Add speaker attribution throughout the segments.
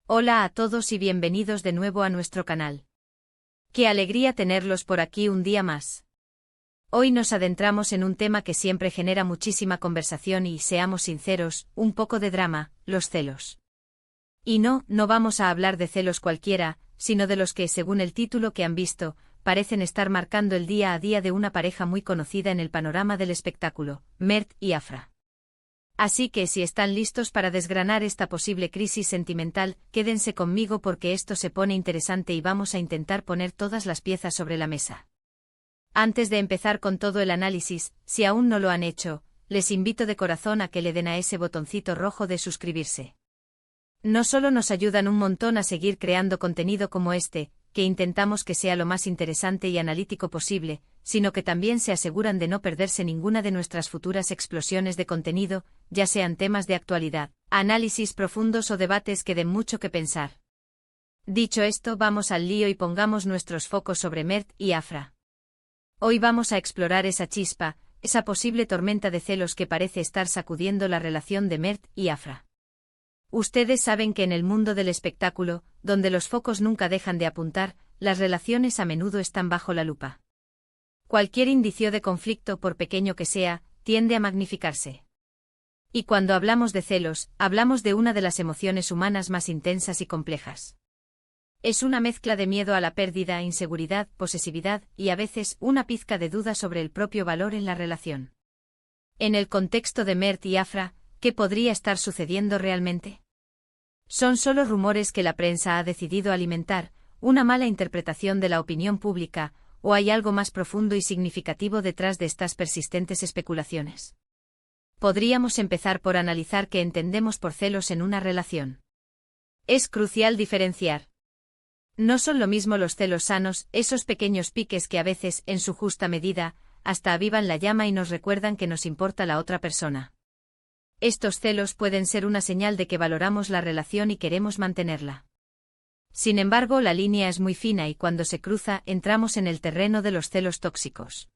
Speaker 1: Hola a todos y bienvenidos de nuevo a nuestro canal. Qué alegría tenerlos por aquí un día más. Hoy nos adentramos en un tema que siempre genera muchísima conversación y, seamos sinceros, un poco de drama: los celos. Y no vamos a hablar de celos cualquiera, sino de los que, según el título que han visto, parecen estar marcando el día a día de una pareja muy conocida en el panorama del espectáculo, Mert y Afra. Así que si están listos para desgranar esta posible crisis sentimental, quédense conmigo porque esto se pone interesante y vamos a intentar poner todas las piezas sobre la mesa. Antes de empezar con todo el análisis, si aún no lo han hecho, les invito de corazón a que le den a ese botoncito rojo de suscribirse. No solo nos ayudan un montón a seguir creando contenido como este, que intentamos que sea lo más interesante y analítico posible, sino que también se aseguran de no perderse ninguna de nuestras futuras explosiones de contenido, ya sean temas de actualidad, análisis profundos o debates que den mucho que pensar. Dicho esto, vamos al lío y pongamos nuestros focos sobre Mert y Afra. Hoy vamos a explorar esa chispa, esa posible tormenta de celos que parece estar sacudiendo la relación de Mert y Afra. Ustedes saben que en el mundo del espectáculo, donde los focos nunca dejan de apuntar, las relaciones a menudo están bajo la lupa. Cualquier indicio de conflicto, por pequeño que sea, tiende a magnificarse. Y cuando hablamos de celos, hablamos de una de las emociones humanas más intensas y complejas. Es una mezcla de miedo a la pérdida, inseguridad, posesividad y a veces una pizca de duda sobre el propio valor en la relación. En el contexto de Mert y Afra, ¿qué podría estar sucediendo realmente? ¿Son solo rumores que la prensa ha decidido alimentar, una mala interpretación de la opinión pública, o hay algo más profundo y significativo detrás de estas persistentes especulaciones? Podríamos empezar por analizar qué entendemos por celos en una relación. Es crucial diferenciar. No son lo mismo los celos sanos, esos pequeños piques que a veces, en su justa medida, hasta avivan la llama y nos recuerdan que nos importa la otra persona. Estos celos pueden ser una señal de que valoramos la relación y queremos mantenerla. Sin embargo, la línea es muy fina y cuando se cruza, entramos en el terreno de los celos tóxicos.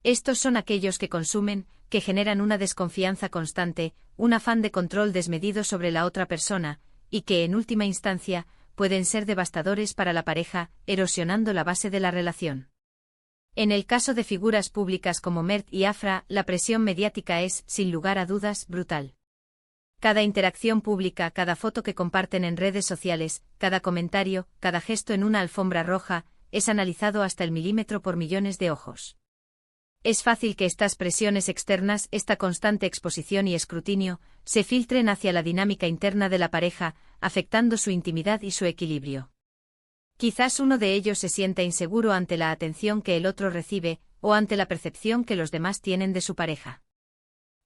Speaker 1: Estos son aquellos que consumen, que generan una desconfianza constante, un afán de control desmedido sobre la otra persona, y que, en última instancia, pueden ser devastadores para la pareja, erosionando la base de la relación. En el caso de figuras públicas como Mert y Afra, la presión mediática es, sin lugar a dudas, brutal. Cada interacción pública, cada foto que comparten en redes sociales, cada comentario, cada gesto en una alfombra roja, es analizado hasta el milímetro por millones de ojos. Es fácil que estas presiones externas, esta constante exposición y escrutinio, se filtren hacia la dinámica interna de la pareja, afectando su intimidad y su equilibrio. Quizás uno de ellos se sienta inseguro ante la atención que el otro recibe, o ante la percepción que los demás tienen de su pareja.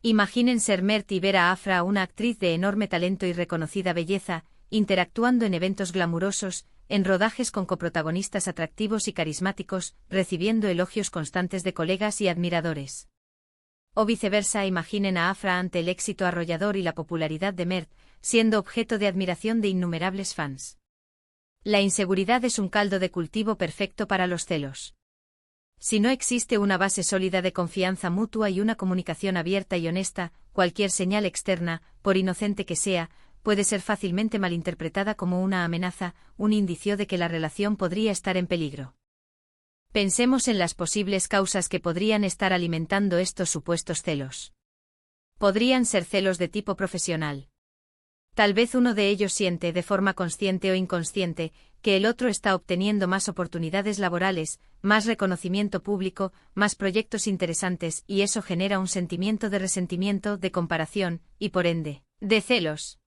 Speaker 1: Imaginen ser Mert y ver a Afra, una actriz de enorme talento y reconocida belleza, interactuando en eventos glamurosos, en rodajes con coprotagonistas atractivos y carismáticos, recibiendo elogios constantes de colegas y admiradores. O viceversa, imaginen a Afra ante el éxito arrollador y la popularidad de Mert, siendo objeto de admiración de innumerables fans. La inseguridad es un caldo de cultivo perfecto para los celos. Si no existe una base sólida de confianza mutua y una comunicación abierta y honesta, cualquier señal externa, por inocente que sea, puede ser fácilmente malinterpretada como una amenaza, un indicio de que la relación podría estar en peligro. Pensemos en las posibles causas que podrían estar alimentando estos supuestos celos. Podrían ser celos de tipo profesional. Tal vez uno de ellos siente, de forma consciente o inconsciente, que el otro está obteniendo más oportunidades laborales, más reconocimiento público, más proyectos interesantes, y eso genera un sentimiento de resentimiento, de comparación, y por ende, de celos.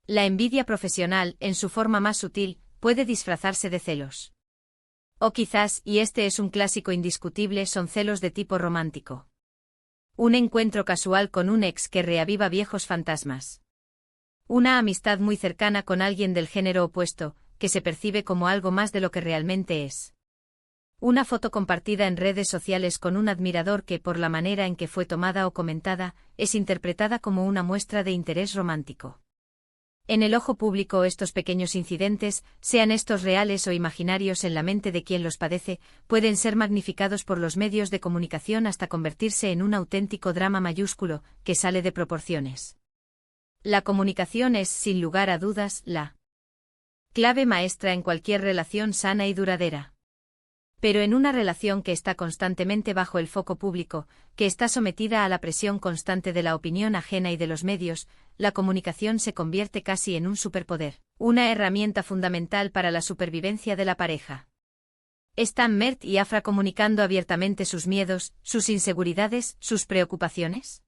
Speaker 1: La envidia profesional, en su forma más sutil, puede disfrazarse de celos. O quizás, y este es un clásico indiscutible, son celos de tipo romántico. Un encuentro casual con un ex que reaviva viejos fantasmas. Una amistad muy cercana con alguien del género opuesto, que se percibe como algo más de lo que realmente es. Una foto compartida en redes sociales con un admirador que, por la manera en que fue tomada o comentada, es interpretada como una muestra de interés romántico. En el ojo público, estos pequeños incidentes, sean estos reales o imaginarios en la mente de quien los padece, pueden ser magnificados por los medios de comunicación hasta convertirse en un auténtico drama mayúsculo, que sale de proporciones. La comunicación es, sin lugar a dudas, la Clave maestra en cualquier relación sana y duradera. Pero en una relación que está constantemente bajo el foco público, que está sometida a la presión constante de la opinión ajena y de los medios, la comunicación se convierte casi en un superpoder, una herramienta fundamental para la supervivencia de la pareja. ¿Están Mert y Afra comunicando abiertamente sus miedos, sus inseguridades, sus preocupaciones?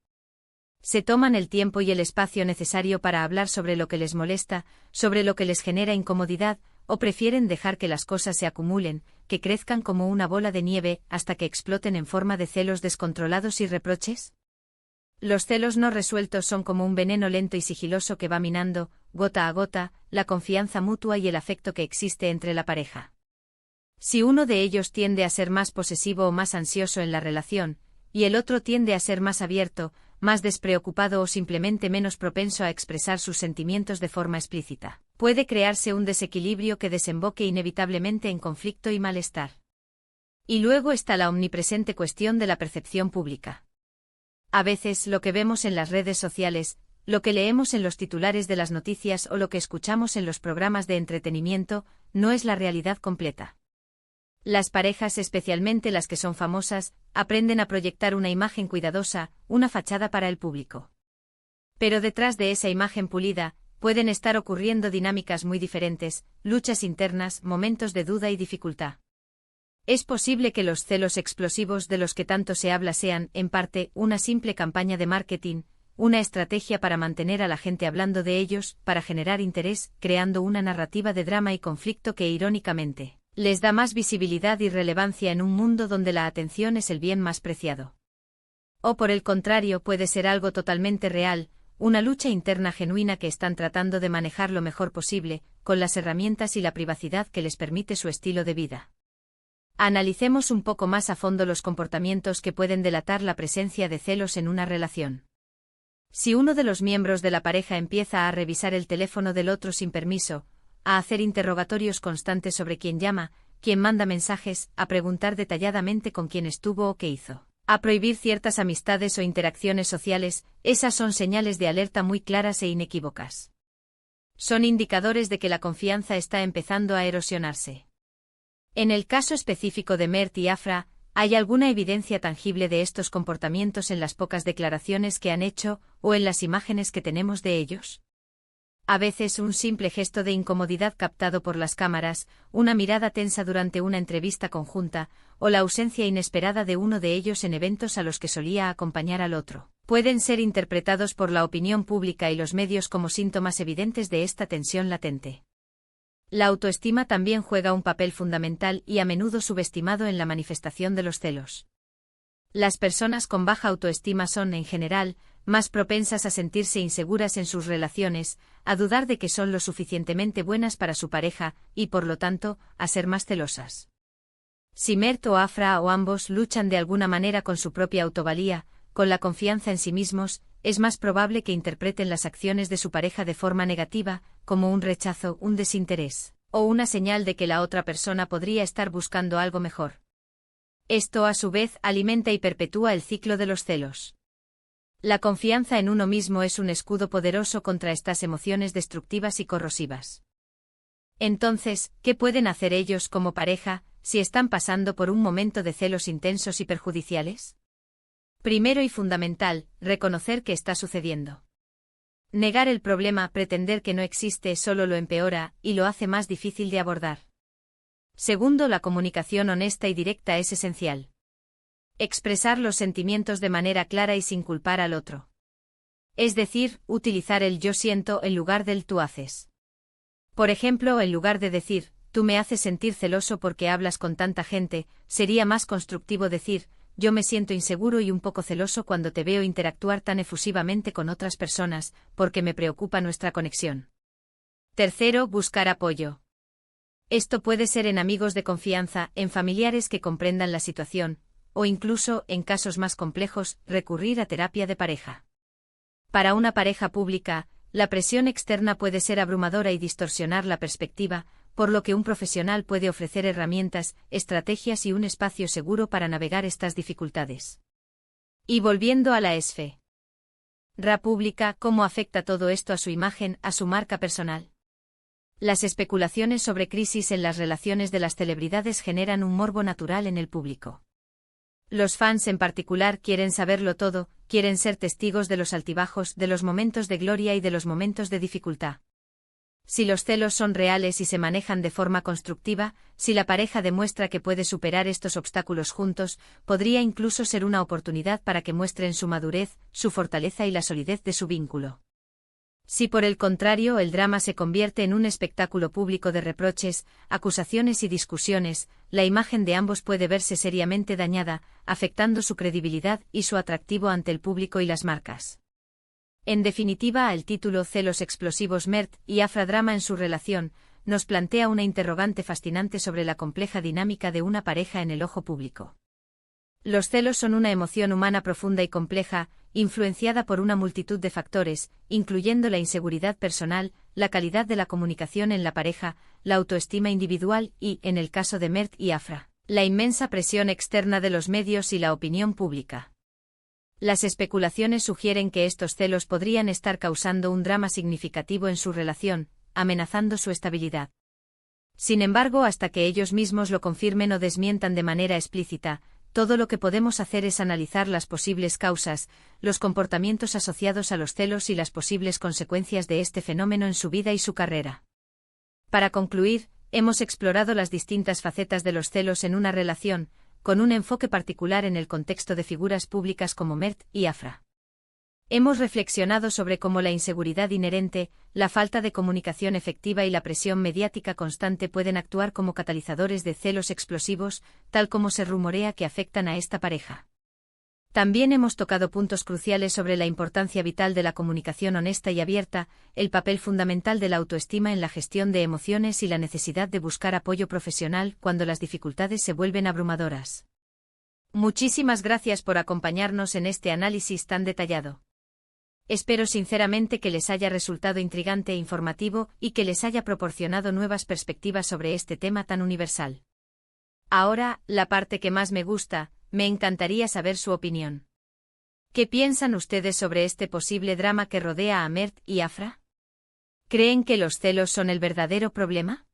Speaker 1: ¿Se toman el tiempo y el espacio necesario para hablar sobre lo que les molesta, sobre lo que les genera incomodidad, o prefieren dejar que las cosas se acumulen, que crezcan como una bola de nieve, hasta que exploten en forma de celos descontrolados y reproches? Los celos no resueltos son como un veneno lento y sigiloso que va minando, gota a gota, la confianza mutua y el afecto que existe entre la pareja. Si uno de ellos tiende a ser más posesivo o más ansioso en la relación, y el otro tiende a ser más abierto, más despreocupado o simplemente menos propenso a expresar sus sentimientos de forma explícita, puede crearse un desequilibrio que desemboque inevitablemente en conflicto y malestar. Y luego está la omnipresente cuestión de la percepción pública. A veces lo que vemos en las redes sociales, lo que leemos en los titulares de las noticias o lo que escuchamos en los programas de entretenimiento, no es la realidad completa. Las parejas, especialmente las que son famosas, aprenden a proyectar una imagen cuidadosa, una fachada para el público. Pero detrás de esa imagen pulida, pueden estar ocurriendo dinámicas muy diferentes, luchas internas, momentos de duda y dificultad. Es posible que los celos explosivos de los que tanto se habla sean, en parte, una simple campaña de marketing, una estrategia para mantener a la gente hablando de ellos, para generar interés, creando una narrativa de drama y conflicto que, irónicamente, les da más visibilidad y relevancia en un mundo donde la atención es el bien más preciado. O por el contrario, puede ser algo totalmente real, una lucha interna genuina que están tratando de manejar lo mejor posible, con las herramientas y la privacidad que les permite su estilo de vida. Analicemos un poco más a fondo los comportamientos que pueden delatar la presencia de celos en una relación. Si uno de los miembros de la pareja empieza a revisar el teléfono del otro sin permiso, a hacer interrogatorios constantes sobre quién llama, quién manda mensajes, a preguntar detalladamente con quién estuvo o qué hizo, a prohibir ciertas amistades o interacciones sociales, esas son señales de alerta muy claras e inequívocas. Son indicadores de que la confianza está empezando a erosionarse. En el caso específico de Mert y Afra, ¿hay alguna evidencia tangible de estos comportamientos en las pocas declaraciones que han hecho o en las imágenes que tenemos de ellos? A veces un simple gesto de incomodidad captado por las cámaras, una mirada tensa durante una entrevista conjunta, o la ausencia inesperada de uno de ellos en eventos a los que solía acompañar al otro, pueden ser interpretados por la opinión pública y los medios como síntomas evidentes de esta tensión latente. La autoestima también juega un papel fundamental y a menudo subestimado en la manifestación de los celos. Las personas con baja autoestima son, en general, más propensas a sentirse inseguras en sus relaciones, a dudar de que son lo suficientemente buenas para su pareja, y por lo tanto, a ser más celosas. Si Mert o Afra o ambos luchan de alguna manera con su propia autovalía, con la confianza en sí mismos, es más probable que interpreten las acciones de su pareja de forma negativa, como un rechazo, un desinterés, o una señal de que la otra persona podría estar buscando algo mejor. Esto, a su vez, alimenta y perpetúa el ciclo de los celos. La confianza en uno mismo es un escudo poderoso contra estas emociones destructivas y corrosivas. Entonces, ¿qué pueden hacer ellos como pareja, si están pasando por un momento de celos intensos y perjudiciales? Primero y fundamental, reconocer que está sucediendo. Negar el problema, pretender que no existe, solo lo empeora, y lo hace más difícil de abordar. Segundo, la comunicación honesta y directa es esencial. Expresar los sentimientos de manera clara y sin culpar al otro. Es decir, utilizar el yo siento en lugar del tú haces. Por ejemplo, en lugar de decir, tú me haces sentir celoso porque hablas con tanta gente, sería más constructivo decir, yo me siento inseguro y un poco celoso cuando te veo interactuar tan efusivamente con otras personas, porque me preocupa nuestra conexión. Tercero, buscar apoyo. Esto puede ser en amigos de confianza, en familiares que comprendan la situación, o incluso, en casos más complejos, recurrir a terapia de pareja. Para una pareja pública, la presión externa puede ser abrumadora y distorsionar la perspectiva, por lo que un profesional puede ofrecer herramientas, estrategias y un espacio seguro para navegar estas dificultades. Y volviendo a la esfera pública, ¿cómo afecta todo esto a su imagen, a su marca personal? Las especulaciones sobre crisis en las relaciones de las celebridades generan un morbo natural en el público. Los fans en particular quieren saberlo todo, quieren ser testigos de los altibajos, de los momentos de gloria y de los momentos de dificultad. Si los celos son reales y se manejan de forma constructiva, si la pareja demuestra que puede superar estos obstáculos juntos, podría incluso ser una oportunidad para que muestren su madurez, su fortaleza y la solidez de su vínculo. Si por el contrario el drama se convierte en un espectáculo público de reproches, acusaciones y discusiones, la imagen de ambos puede verse seriamente dañada, afectando su credibilidad y su atractivo ante el público y las marcas. En definitiva, el título Celos explosivos Mert y Afra drama en su relación, nos plantea una interrogante fascinante sobre la compleja dinámica de una pareja en el ojo público. Los celos son una emoción humana profunda y compleja, influenciada por una multitud de factores, incluyendo la inseguridad personal, la calidad de la comunicación en la pareja, la autoestima individual y, en el caso de Mert y Afra, la inmensa presión externa de los medios y la opinión pública. Las especulaciones sugieren que estos celos podrían estar causando un drama significativo en su relación, amenazando su estabilidad. Sin embargo, hasta que ellos mismos lo confirmen o desmientan de manera explícita, todo lo que podemos hacer es analizar las posibles causas, los comportamientos asociados a los celos y las posibles consecuencias de este fenómeno en su vida y su carrera. Para concluir, hemos explorado las distintas facetas de los celos en una relación, con un enfoque particular en el contexto de figuras públicas como Mert y Afra. Hemos reflexionado sobre cómo la inseguridad inherente, la falta de comunicación efectiva y la presión mediática constante pueden actuar como catalizadores de celos explosivos, tal como se rumorea que afectan a esta pareja. También hemos tocado puntos cruciales sobre la importancia vital de la comunicación honesta y abierta, el papel fundamental de la autoestima en la gestión de emociones y la necesidad de buscar apoyo profesional cuando las dificultades se vuelven abrumadoras. Muchísimas gracias por acompañarnos en este análisis tan detallado. Espero sinceramente que les haya resultado intrigante e informativo y que les haya proporcionado nuevas perspectivas sobre este tema tan universal. Ahora, la parte que más me gusta, me encantaría saber su opinión. ¿Qué piensan ustedes sobre este posible drama que rodea a Mert y Afra? ¿Creen que los celos son el verdadero problema?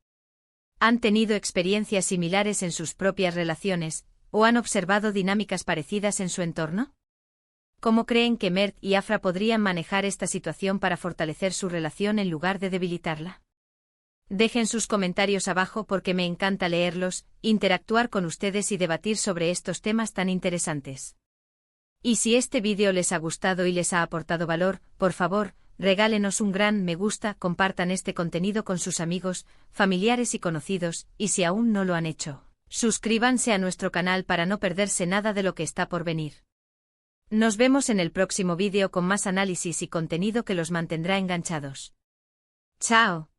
Speaker 1: ¿Han tenido experiencias similares en sus propias relaciones, o han observado dinámicas parecidas en su entorno? ¿Cómo creen que Mert y Afra podrían manejar esta situación para fortalecer su relación en lugar de debilitarla? Dejen sus comentarios abajo porque me encanta leerlos, interactuar con ustedes y debatir sobre estos temas tan interesantes. Y si este vídeo les ha gustado y les ha aportado valor, por favor, regálenos un gran me gusta, compartan este contenido con sus amigos, familiares y conocidos, y si aún no lo han hecho, suscríbanse a nuestro canal para no perderse nada de lo que está por venir. Nos vemos en el próximo vídeo con más análisis y contenido que los mantendrá enganchados. ¡Chao!